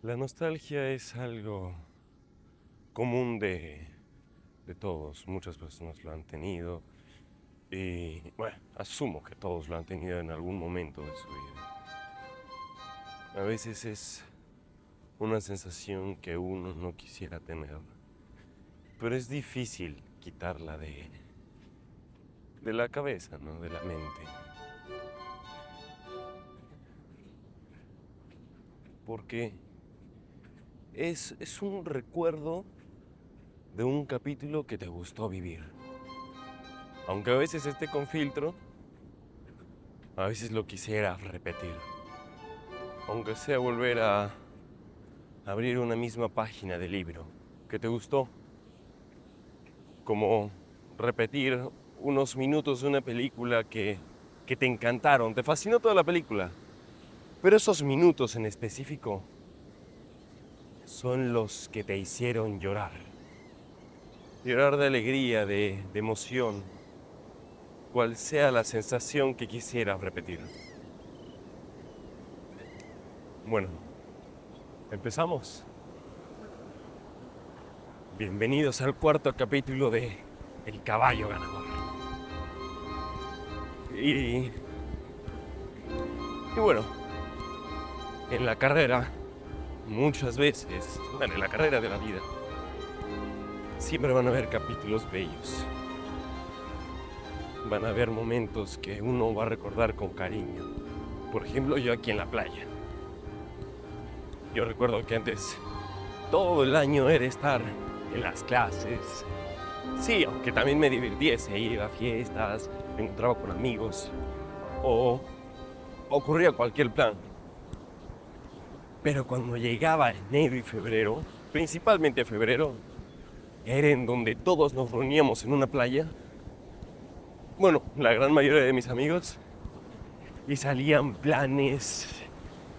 La nostalgia es algo común de todos. Muchas personas lo han tenido y, bueno, asumo que todos lo han tenido en algún momento de su vida. A veces es una sensación que uno no quisiera tener, pero es difícil quitarla de la cabeza, ¿no? De la mente. Porque es un recuerdo de un capítulo que te gustó vivir. Aunque a veces esté con filtro, a veces lo quisiera repetir. Aunque sea volver a abrir una misma página del libro que te gustó. Como repetir unos minutos de una película que te encantaron. Te fascinó toda la película. Pero esos minutos en específico son los que te hicieron llorar. Llorar de alegría, de emoción. Cual sea la sensación que quisieras repetir. Bueno, empezamos. Bienvenidos al cuarto capítulo de El caballo ganador. Y bueno, en la carrera, muchas veces, bueno, en la carrera de la vida, siempre van a haber capítulos bellos. Van a haber momentos que uno va a recordar con cariño. Por ejemplo, yo aquí en la playa. Yo recuerdo que antes todo el año era estar en las clases. Sí, aunque también me divirtiese, iba a fiestas, me encontraba con amigos o ocurría cualquier plan. Pero cuando llegaba enero y febrero, principalmente febrero, era en donde todos nos reuníamos en una playa. Bueno, la gran mayoría de mis amigos. Y salían planes,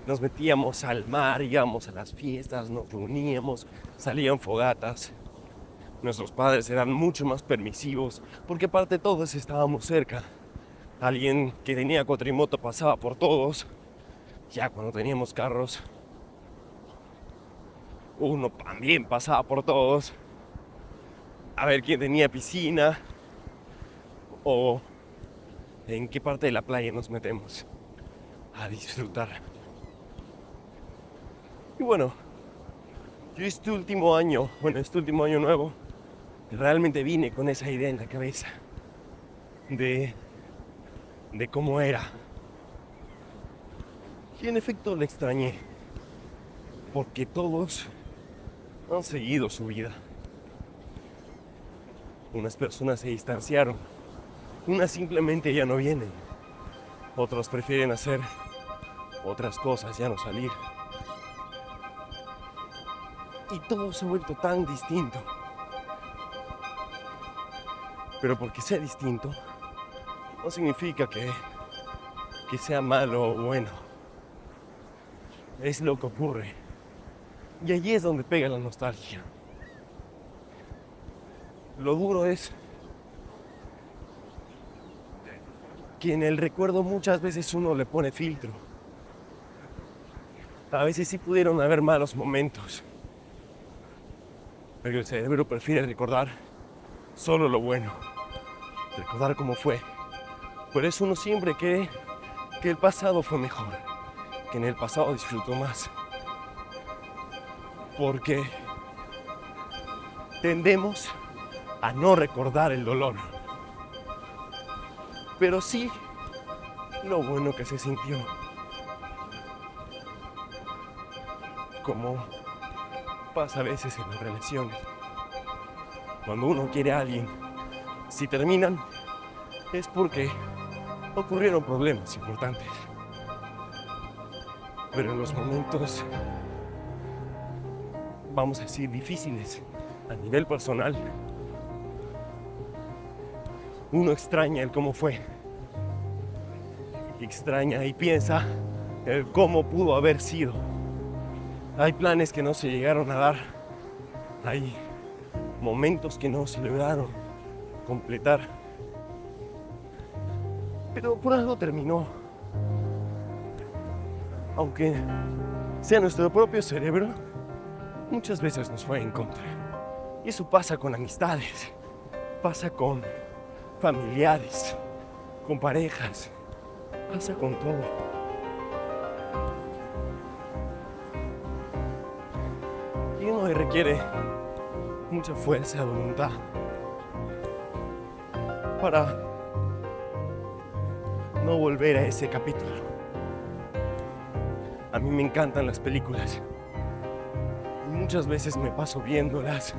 nos metíamos al mar, íbamos a las fiestas, nos reuníamos, salían fogatas. Nuestros padres eran mucho más permisivos, porque aparte todos estábamos cerca. Alguien que tenía cuatrimoto pasaba por todos. Ya cuando teníamos carros, uno también pasaba por todos. A ver quién tenía piscina o en qué parte de la playa nos metemos a disfrutar. Y bueno, yo este último año nuevo, realmente vine con esa idea en la cabeza de, de cómo era. Y en efecto la extrañé, porque todos han seguido su vida. Unas personas se distanciaron, unas simplemente ya no vienen, otros prefieren hacer otras cosas, ya no salir. Y todo se ha vuelto tan distinto. Pero porque sea distinto, no significa que sea malo o bueno. Es lo que ocurre. Y allí es donde pega la nostalgia. Lo duro es que en el recuerdo muchas veces uno le pone filtro. A veces sí pudieron haber malos momentos, pero el cerebro prefiere recordar solo lo bueno, recordar cómo fue. Por eso uno siempre cree que el pasado fue mejor, que en el pasado disfrutó más. Porque tendemos a no recordar el dolor, pero sí lo bueno que se sintió. Como pasa a veces en las relaciones. Cuando uno quiere a alguien, si terminan, es porque ocurrieron problemas importantes. Pero en los momentos, vamos a decir, difíciles a nivel personal, uno extraña el cómo fue. Extraña y piensa el cómo pudo haber sido. Hay planes que no se llegaron a dar. Hay momentos que no se lograron completar. Pero por algo terminó. Aunque sea nuestro propio cerebro, muchas veces nos juega en contra. Y eso pasa con amistades, pasa con familiares, con parejas, pasa con todo. Y uno requiere mucha fuerza de voluntad para no volver a ese capítulo. A mí me encantan las películas y muchas veces me paso viéndolas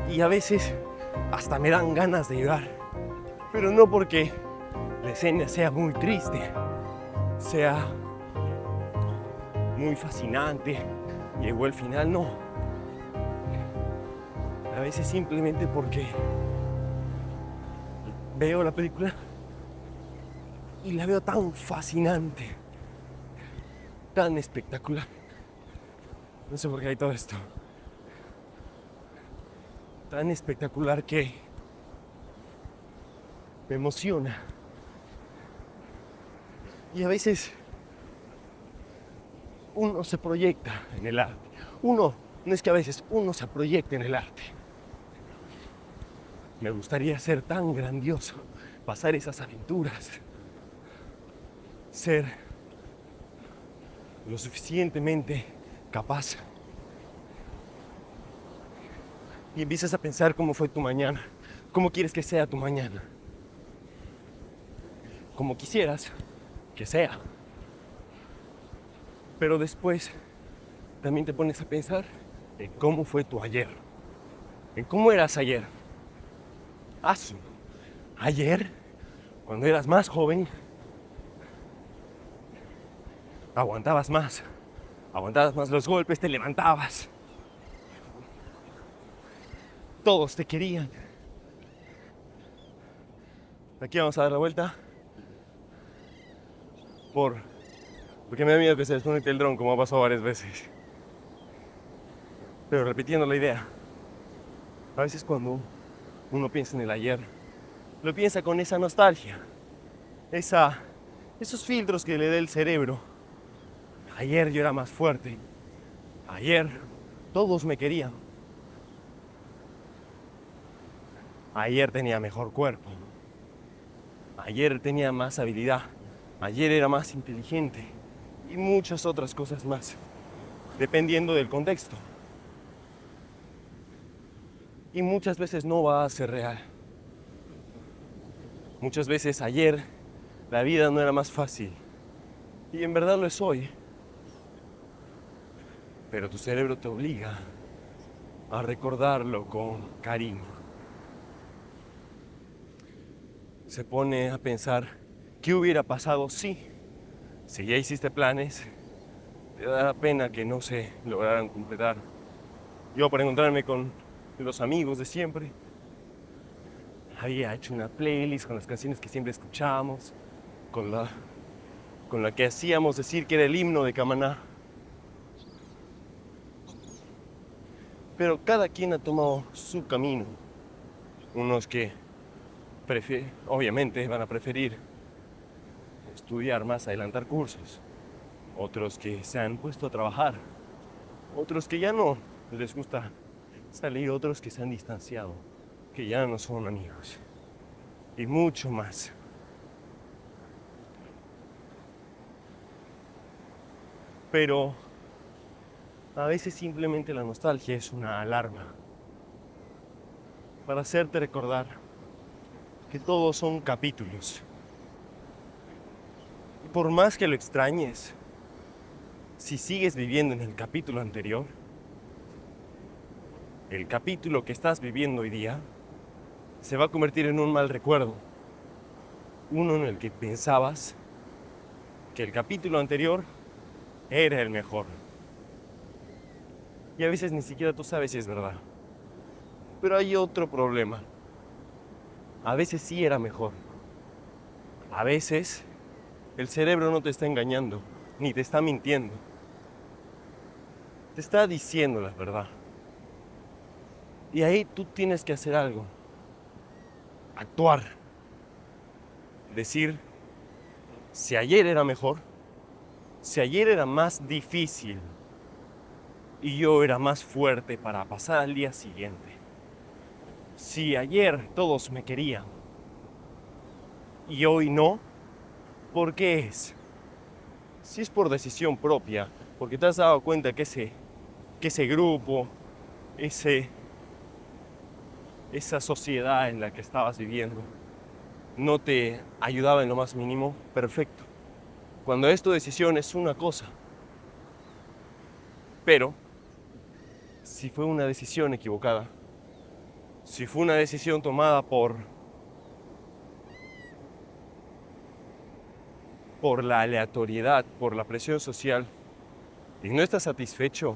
y a veces hasta me dan ganas de llorar, pero no porque la escena sea muy triste, sea muy fascinante, llegó el final, no. A veces simplemente porque veo la película y la veo tan fascinante, tan espectacular. No sé por qué hay todo esto. Tan espectacular que me emociona. Y a veces uno se proyecta en el arte. No es que a veces uno se proyecta en el arte. Me gustaría ser tan grandioso, pasar esas aventuras, ser lo suficientemente capaz. Y empiezas a pensar cómo fue tu mañana, cómo quieres que sea tu mañana, como quisieras que sea. Pero después también te pones a pensar en cómo fue tu ayer, en cómo eras ayer. Ayer, cuando eras más joven, aguantabas más los golpes, te levantabas. Todos te querían. Aquí vamos a dar la vuelta porque me da miedo que se desconecte el dron, como ha pasado varias veces. Pero repitiendo la idea, a veces cuando uno piensa en el ayer, lo piensa con esa nostalgia, esos filtros que le da el cerebro. Ayer yo era más fuerte, ayer todos me querían, ayer tenía mejor cuerpo, ayer tenía más habilidad, ayer era más inteligente y muchas otras cosas más, dependiendo del contexto. Y muchas veces no va a ser real. Muchas veces ayer la vida no era más fácil y en verdad lo es hoy. Pero tu cerebro te obliga a recordarlo con cariño. Se pone a pensar qué hubiera pasado si ya hiciste planes, te da pena que no se lograran completar. Yo, para encontrarme con los amigos de siempre, había hecho una playlist con las canciones que siempre escuchábamos, con la que hacíamos decir que era el himno de Camaná. Pero cada quien ha tomado su camino. Unos que obviamente van a preferir estudiar más, adelantar cursos. Otros que se han puesto a trabajar. Otros que ya no les gusta salir. Otros que se han distanciado, que ya no son amigos. Y mucho más. Pero a veces simplemente la nostalgia es una alarma para hacerte recordar que todos son capítulos. Y por más que lo extrañes, si sigues viviendo en el capítulo anterior, el capítulo que estás viviendo hoy día se va a convertir en un mal recuerdo. Uno en el que pensabas que el capítulo anterior era el mejor. Y a veces ni siquiera tú sabes si es verdad. Pero hay otro problema. A veces sí era mejor. A veces el cerebro no te está engañando, ni te está mintiendo. Te está diciendo la verdad. Y ahí tú tienes que hacer algo. Actuar. Decir, si ayer era mejor, Si ayer era más difícil y yo era más fuerte para pasar al día siguiente, si ayer todos me querían y hoy no, ¿por qué es? Si es por decisión propia, porque te has dado cuenta que ese grupo, esa sociedad en la que estabas viviendo no te ayudaba en lo más mínimo, perfecto. Cuando es tu decisión es una cosa, pero si fue una decisión equivocada, si fue una decisión tomada por la aleatoriedad, por la presión social, y no estás satisfecho,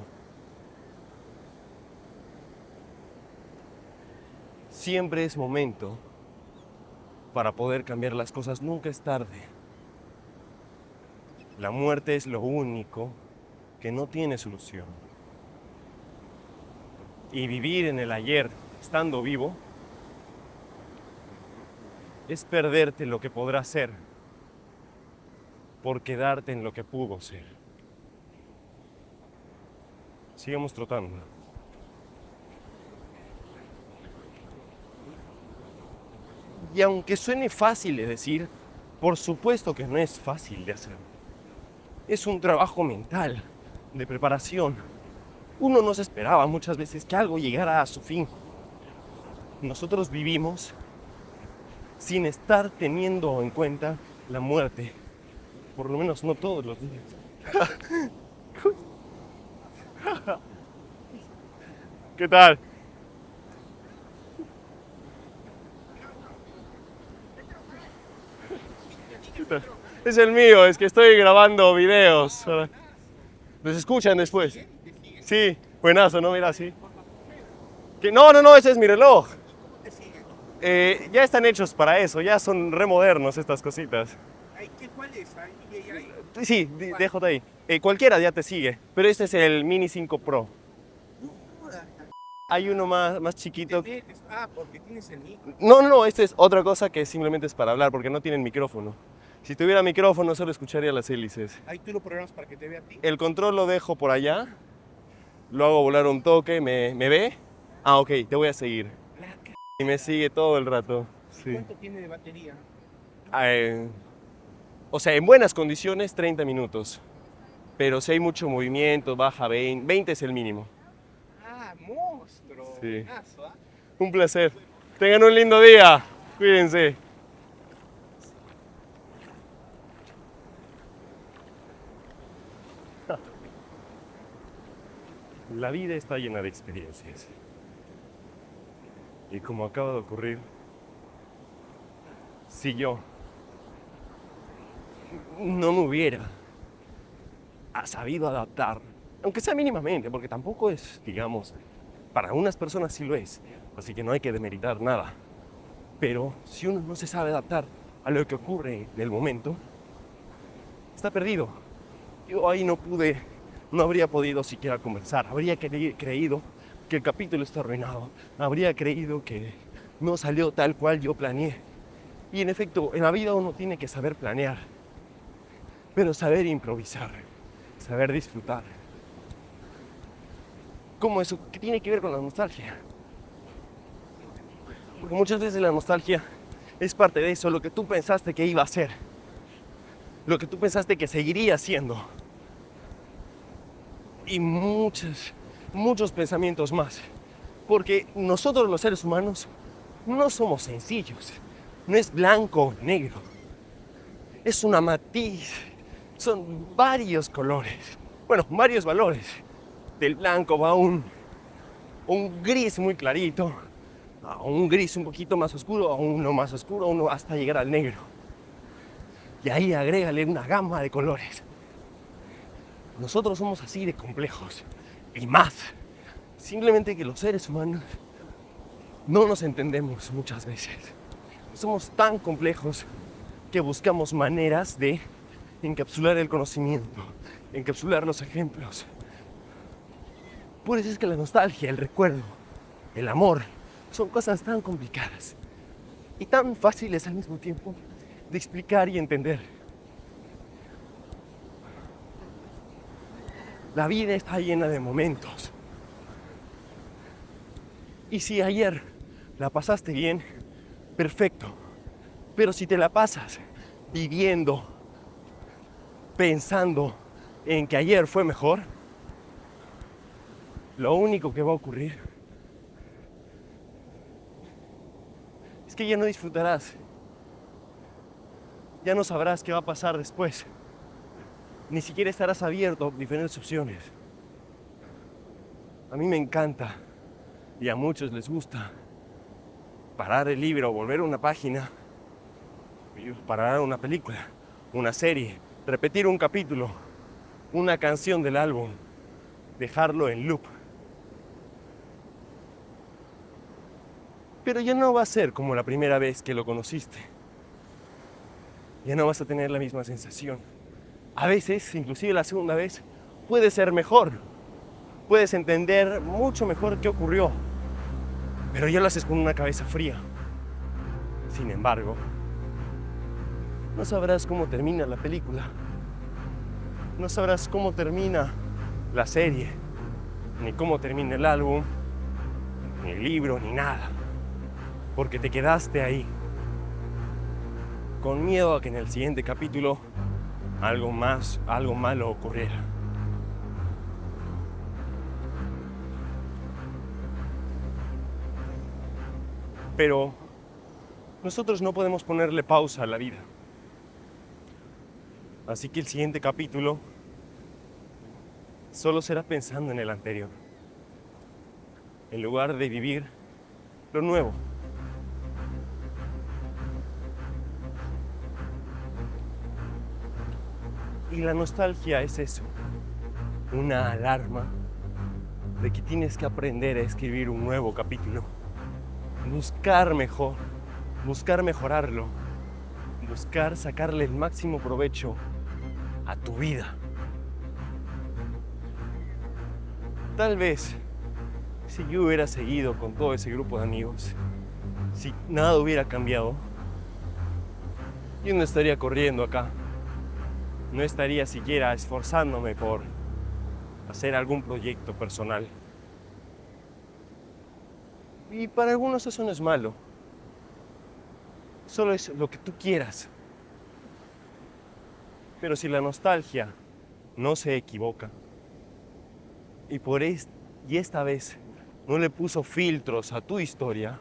siempre es momento para poder cambiar las cosas, nunca es tarde. La muerte es lo único que no tiene solución. Y vivir en el ayer, estando vivo, es perderte lo que podrá ser por quedarte en lo que pudo ser. Sigamos trotando. Y aunque suene fácil de decir, por supuesto que no es fácil de hacer. Es un trabajo mental, de preparación. Uno no se esperaba muchas veces que algo llegara a su fin. Nosotros vivimos sin estar teniendo en cuenta la muerte. Por lo menos no todos los días. ¿Qué tal? ¿Qué tal? Es el mío, es que estoy grabando videos. ¿Los escuchan después? Sí, buenazo, ¿no? Mira, sí. No, ese es mi reloj. Ya están hechos para eso, ya son re modernos estas cositas. ¿Cuál es? Sí, déjate ahí. Cualquiera ya te sigue, pero este es el Mini 5 Pro. Hay uno más chiquito. Porque tienes el micro. No, esta es otra cosa que simplemente es para hablar, porque no tienen micrófono. Si tuviera micrófono solo escucharía las hélices. Ahí tú lo programas para que te vea a ti. El control lo dejo por allá, lo hago volar un toque, me ve. Ah, ok, te voy a seguir. Y me sigue todo el rato. Sí. ¿Cuánto tiene de batería? O sea, en buenas condiciones 30 minutos. Pero si hay mucho movimiento, baja 20. 20 es el mínimo. Monstruo. Sí. Buenazo, ¿ah? Un placer. Tengan un lindo día. Cuídense. La vida está llena de experiencias. Y como acaba de ocurrir, si yo no me hubiera sabido adaptar, aunque sea mínimamente, porque tampoco es, digamos, para unas personas sí lo es, así que no hay que demeritar nada. Pero si uno no se sabe adaptar a lo que ocurre en el momento, está perdido. Yo ahí no habría podido siquiera conversar, habría creído que el capítulo está arruinado, habría creído que no salió tal cual yo planeé. Y en efecto, en la vida uno tiene que saber planear, pero saber improvisar, saber disfrutar. ¿Cómo eso? ¿Qué tiene que ver con la nostalgia? Porque muchas veces la nostalgia es parte de eso, lo que tú pensaste que iba a ser, lo que tú pensaste que seguiría siendo. Y muchos pensamientos más. Porque nosotros los seres humanos no somos sencillos. No es blanco o negro. Es una matiz. Son varios colores. Bueno, varios valores. Del blanco va un gris muy clarito, a un gris un poquito más oscuro, a uno más oscuro, a uno hasta llegar al negro. Y ahí agrégale una gama de colores. Nosotros somos así de complejos y más. Simplemente que los seres humanos no nos entendemos muchas veces. Somos tan complejos que buscamos maneras de encapsular el conocimiento, encapsular los ejemplos. Por eso es que la nostalgia, el recuerdo, el amor, son cosas tan complicadas y tan fáciles al mismo tiempo de explicar y entender. La vida está llena de momentos. Y si ayer la pasaste bien, perfecto. Pero si te la pasas viviendo, pensando en que ayer fue mejor, lo único que va a ocurrir es que ya no disfrutarás. Ya no sabrás qué va a pasar después. Ni siquiera estarás abierto a diferentes opciones. A mí me encanta, y a muchos les gusta, parar el libro, volver a una página, parar una película, una serie, repetir un capítulo, una canción del álbum, dejarlo en loop. Pero ya no va a ser como la primera vez que lo conociste. Ya no vas a tener la misma sensación. A veces, inclusive la segunda vez, puede ser mejor. Puedes entender mucho mejor qué ocurrió. Pero ya lo haces con una cabeza fría. Sin embargo, no sabrás cómo termina la película. No sabrás cómo termina la serie. Ni cómo termina el álbum. Ni el libro, ni nada. Porque te quedaste ahí. Con miedo a que en el siguiente capítulo algo malo ocurriera. Pero nosotros no podemos ponerle pausa a la vida. Así que el siguiente capítulo solo será pensando en el anterior, en lugar de vivir lo nuevo. Y la nostalgia es eso, una alarma de que tienes que aprender a escribir un nuevo capítulo, buscar mejor, buscar mejorarlo, buscar sacarle el máximo provecho a tu vida. Tal vez, si yo hubiera seguido con todo ese grupo de amigos, si nada hubiera cambiado, yo no estaría corriendo acá. No estaría siquiera esforzándome por hacer algún proyecto personal. Y para algunos eso no es malo. Solo es lo que tú quieras. Pero si la nostalgia no se equivoca, y esta vez no le puso filtros a tu historia,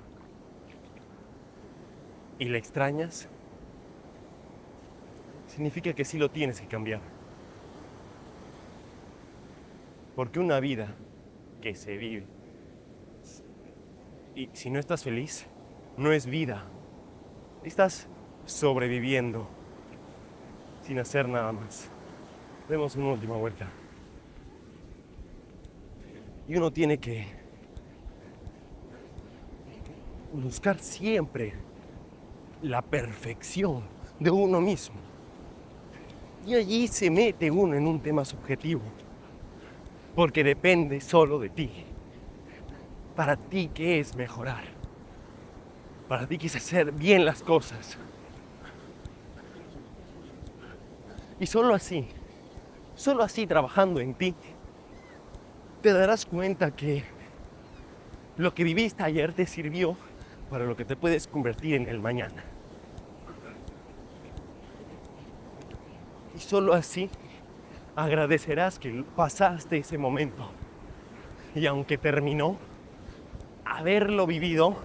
y la extrañas, significa que sí lo tienes que cambiar. Porque una vida que se vive, y si no estás feliz, no es vida. Estás sobreviviendo sin hacer nada más. Demos una última vuelta. Y uno tiene que buscar siempre la perfección de uno mismo. Y allí se mete uno en un tema subjetivo, porque depende solo de ti. Para ti, ¿qué es mejorar? Para ti, ¿qué es hacer bien las cosas? Y solo así trabajando en ti, te darás cuenta que lo que viviste ayer te sirvió para lo que te puedes convertir en el mañana. Y solo así agradecerás que pasaste ese momento. Y aunque terminó, haberlo vivido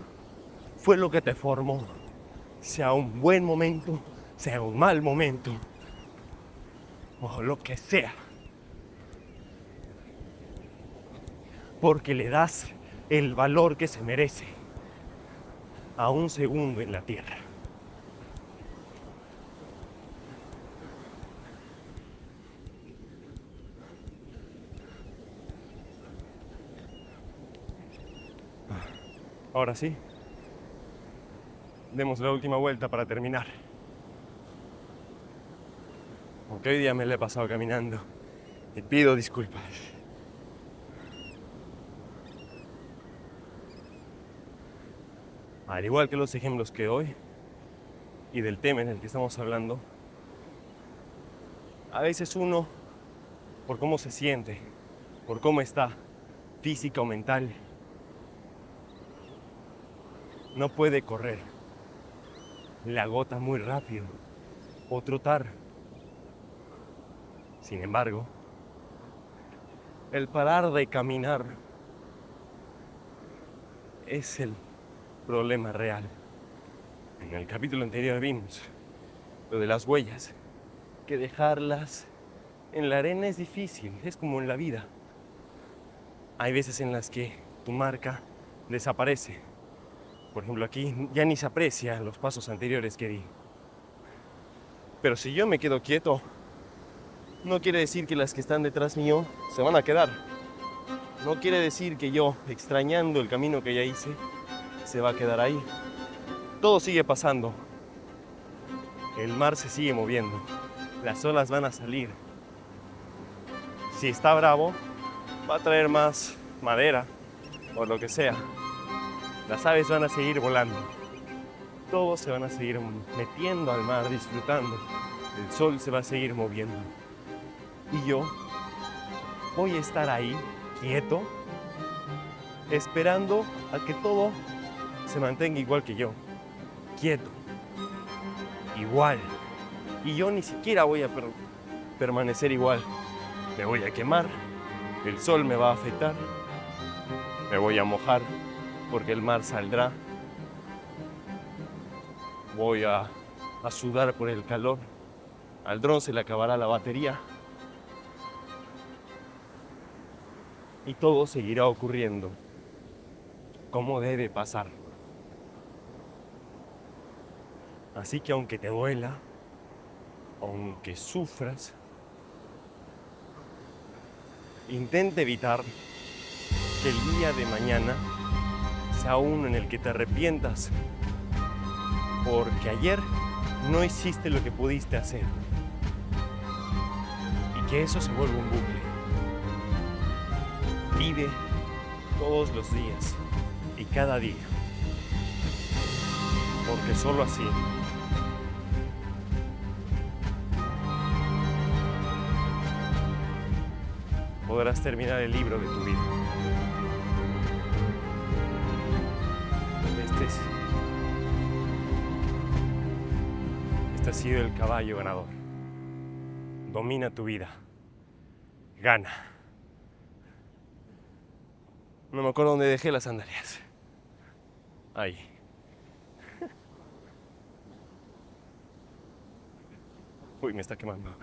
fue lo que te formó. Sea un buen momento, sea un mal momento, o lo que sea. Porque le das el valor que se merece a un segundo en la tierra. Ahora sí, demos la última vuelta para terminar. Aunque hoy día me la he pasado caminando, te pido disculpas. Al igual que los ejemplos que doy y del tema en el que estamos hablando, a veces uno, por cómo se siente, por cómo está física o mental, no puede correr, le agota muy rápido o trotar. Sin embargo, el parar de caminar es el problema real. En el capítulo anterior vimos lo de las huellas, que dejarlas en la arena es difícil, es como en la vida. Hay veces en las que tu marca desaparece. Por ejemplo, aquí ya ni se aprecia los pasos anteriores que di. Pero si yo me quedo quieto, no quiere decir que las que están detrás mío se van a quedar. No quiere decir que yo, extrañando el camino que ya hice, se va a quedar ahí. Todo sigue pasando. El mar se sigue moviendo. Las olas van a salir. Si está bravo, va a traer más madera o lo que sea. Las aves van a seguir volando. Todos se van a seguir metiendo al mar, disfrutando. El sol se va a seguir moviendo. Y yo voy a estar ahí, quieto, esperando a que todo se mantenga igual que yo. Quieto. Igual. Y yo ni siquiera voy a permanecer igual. Me voy a quemar. El sol me va a afectar. Me voy a mojar porque el mar saldrá. Voy a sudar por el calor. Al dron se le acabará la batería. Y todo seguirá ocurriendo como debe pasar. Así que aunque te duela, aunque sufras, intenta evitar que el día de mañana sea uno en el que te arrepientas porque ayer no hiciste lo que pudiste hacer y que eso se vuelva un bucle. Vive todos los días y cada día, porque solo así podrás terminar el libro de tu vida. Este ha sido el caballo ganador. Domina tu vida. Gana. No me acuerdo dónde dejé las sandalias. Ahí. Uy, me está quemando.